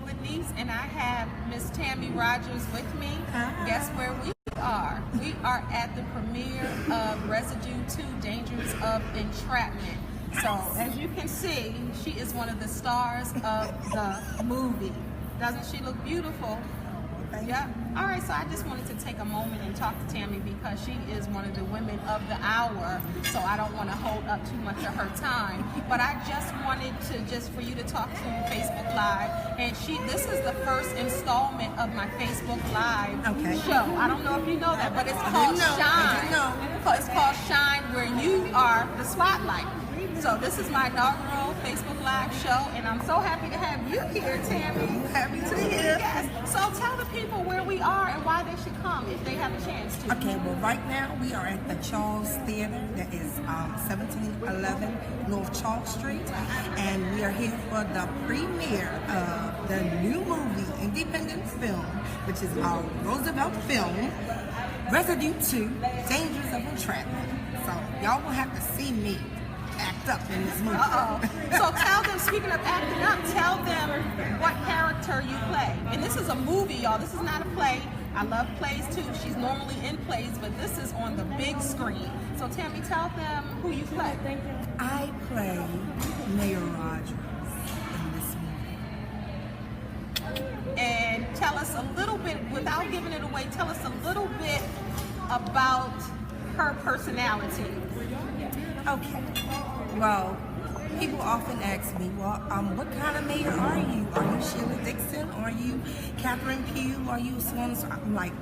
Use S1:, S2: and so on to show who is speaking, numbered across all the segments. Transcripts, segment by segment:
S1: Lenice, and I have Miss Tammi Rogers with me.
S2: Hi.
S1: Guess where we are? We are at the premiere of Residue II, Dangers of Entrapment. So, as you can see, she is one of the stars of the movie. Doesn't she look beautiful? Yeah. All right, so I just wanted to take a moment and talk to Tammi because she is one of the women of the hour, so I don't want to hold up too much of her time. But I just wanted for you to talk to Facebook Live, and this is the first installment of my Facebook Live show. I don't know if you know that, but it's called Shine. It's called Shine, where you are the spotlight. So this is my inaugural Facebook Live show, and I'm so happy to have you here, Tammi.
S2: Happy to be here.
S1: Yes. So tell the people where we are and why they should come if they have a chance to.
S2: Okay, well, right now we are at the Charles Theater. That is 1711 North Charles Street, and we are here for the premiere of the new movie, independent film, which is our Roosevelt film, Residue II, Dangers of Entrapment. So y'all will have to see me act up in this movie.
S1: So tell them, speaking of acting up, tell them what character you play. And this is a movie, y'all. This is not a play. I love plays too. She's normally in plays, but this is on the big screen. So Tammi, tell them who you play.
S2: I play Mayor Rogers in this movie.
S1: And tell us a little bit, without giving it away, tell us a little bit about her personality.
S2: Okay. Well, people often ask me, well, what kind of mayor are you? Are you Sheila Dixon? Are you Catherine Pugh? Are you so on and so? I'm like,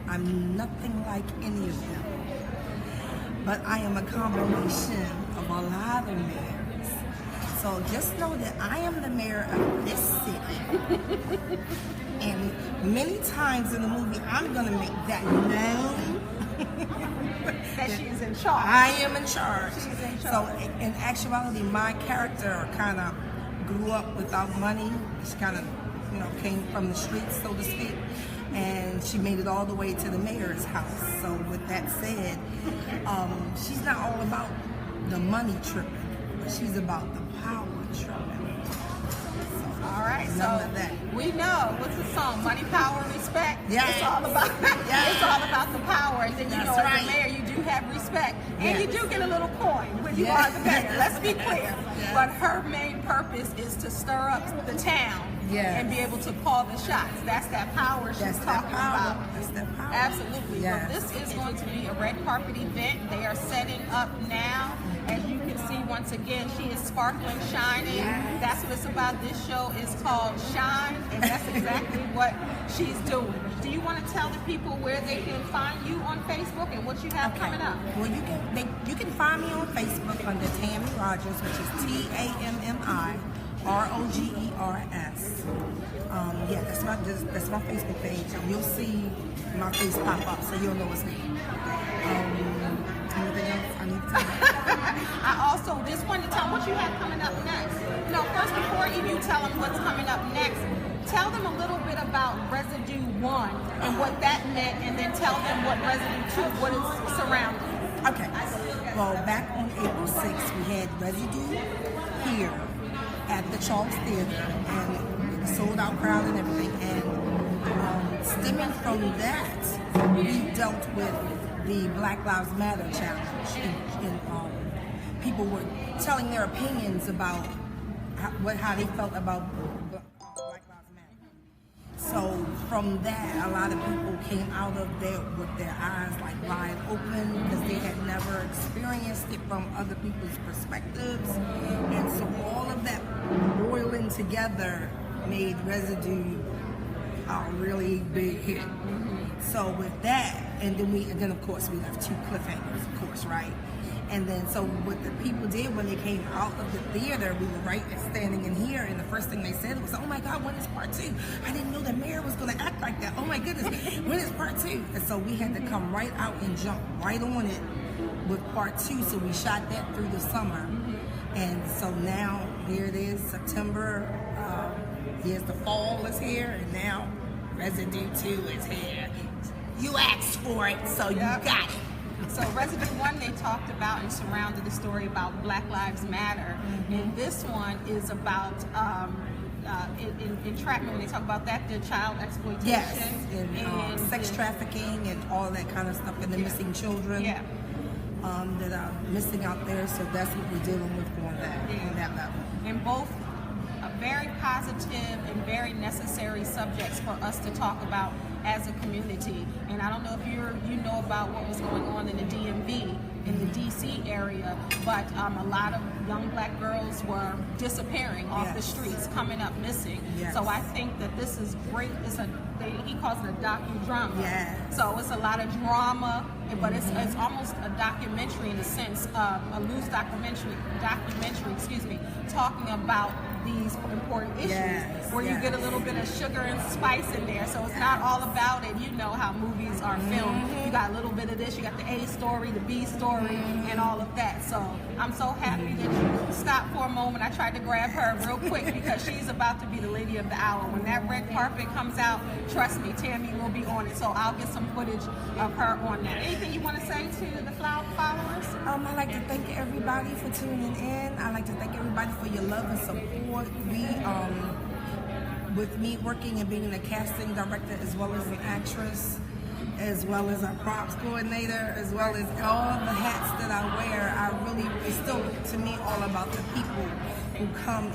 S2: I'm nothing like any of them. But I am a combination of a lot of mayors. So just know that I am the mayor of this city. And many times in the movie, I'm going to make that known.
S1: That she is in charge.
S2: I am in charge.
S1: She's in charge.
S2: So in actuality, my character kind of grew up without money. She kind of, came from the streets, so to speak. And she made it all the way to the mayor's house. So with that said, she's not all about the money tripping, but she's about the power tripping.
S1: All right, so we know what's the song, Money, Power, Respect.
S2: Yes.
S1: It's all about it's all about the power, and then
S2: That's
S1: as
S2: right.
S1: the mayor, you do have respect, and you
S2: Yes.
S1: do get a little coin when you are the mayor. Let's be clear.
S2: Yes.
S1: But her main purpose is to stir up the town and be able to call the shots. That's that power she's talking about.
S2: That's that power.
S1: Absolutely.
S2: Yes.
S1: Well, this is going to be a red carpet event. They are setting up now. As you can see, once again, she is sparkling, shining.
S2: Yes.
S1: That's what it's about. This show is called Shine, and that's exactly what she's doing. Do you want to tell the people where they can find you on Facebook and what you have coming up?
S2: Well, you can find me on Facebook under Tammi Rogers, which is TAMMI ROGERS. That's my Facebook page, and you'll see my face pop up, so you'll know it's me. Anything else I need to tell you?
S1: I also just wanted to tell them what you have coming up next. First, before you tell them what's coming up next, tell them a little bit about Residue I and what that meant, and then tell them what Residue II, what it's surrounding.
S2: Okay. Well, back on April 6th, we had Residue here at the Charles Theater, and a sold-out crowd and everything. And stemming from that, we dealt with the Black Lives Matter challenge, and people were telling their opinions about how they felt about Black Lives Matter. So from that, a lot of people came out of there with their eyes like wide open because they had never experienced it from other people's perspectives, and so all of that boiling together made Residue a really big hit. So with that, and then of course we left 2 cliffhangers, of course, right? And then so what the people did when they came out of the theater, we were standing in here, and the first thing they said was, "Oh my God, when is part 2? I didn't know the mayor was going to act like that. Oh my goodness, when is part 2?" And so we had to come right out and jump right on it with part 2. So we shot that through the summer, and so now here it is, September. Here's the fall is here, and now Residue II is here. You asked for it, so you got it.
S1: So Residue I, they talked about and surrounded the story about Black Lives Matter, and this one is about Entrapment, when they talk about that, the child exploitation.
S2: Yes, and sex trafficking and all that kind of stuff, and the missing children that are missing out there. So that's what we're dealing with on that level.
S1: And both very positive and very necessary subjects for us to talk about as a community. And I don't know if you know about what was going on in the DMV, in the DC area, but a lot of young black girls were disappearing off the streets, coming up missing. So I think that this is great. He calls it a docudrama. So it's a lot of drama, but it's almost a documentary in the sense of a loose documentary, talking about these important issues, where you get a little bit of sugar and spice in there. So it's not all about it. You know how movies are filmed. You got a little bit of this, you got the A story, the B story, and all of that. So I'm so happy that you stopped for a moment. I tried to grab her real quick because she's about to be the lady of the hour. When that red carpet comes out, trust me, Tammy will be on it. So I'll get some footage of her on that. Anything you want to say to the followers?
S2: I'd like to thank everybody for tuning in. I'd like to thank everybody for your love and support. We, with me working and being a casting director as well as an actress, as well as a props coordinator, as well as all the hats that I wear, it's still, to me, all about the people who come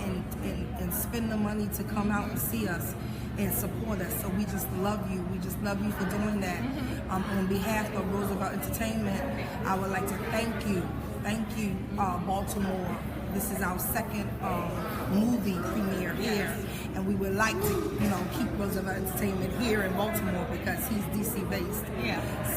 S2: and spend the money to come out and see us and support us. So we just love you. We just love you for doing that. On behalf of Roosevelt Entertainment, I would like to thank you. Thank you, Baltimore. This is our second movie premiere here, and we would like to, keep Roosevelt Entertainment here in Baltimore because he's DC based.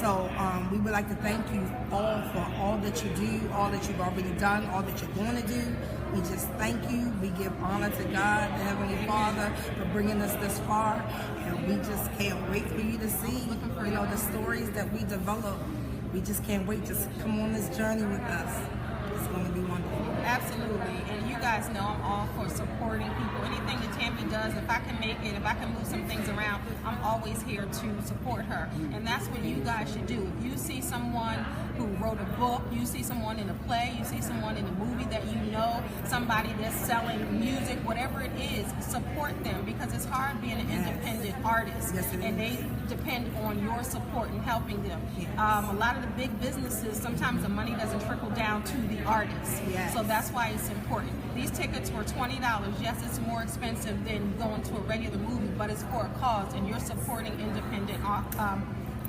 S2: So we would like to thank you all for all that you do, all that you've already done, all that you're going to do. We just thank you. We give honor to God, the Heavenly Father, for bringing us this far, and we just can't wait for you to see, the stories that we develop. We just can't wait to come on this journey with us. It's going to be wonderful.
S1: Absolutely, and you guys know I'm all for supporting people. Anything that Tammy does, if I can make it, if I can move some things around, I'm always here to support her. And that's what you guys should do. If you see someone who wrote a book, you see someone in a play, you see someone in a movie that you know, somebody that's selling music, whatever it is, support them, because it's hard being an independent artist. And they depend on your support and helping them. A lot of the big businesses, sometimes the money doesn't trickle down to the artists. So that's why it's important. These tickets were $20. Yes, it's more expensive than going to a regular movie, but it's for a cause, and you're supporting independent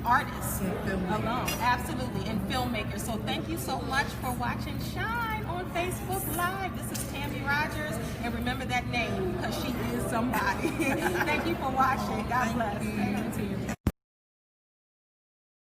S1: artists alone. Absolutely, and filmmakers. So thank you so much for watching Shine on Facebook Live. This is Tammi Rogers, and remember that name because she is somebody. Thank you for watching. God bless. Thank you.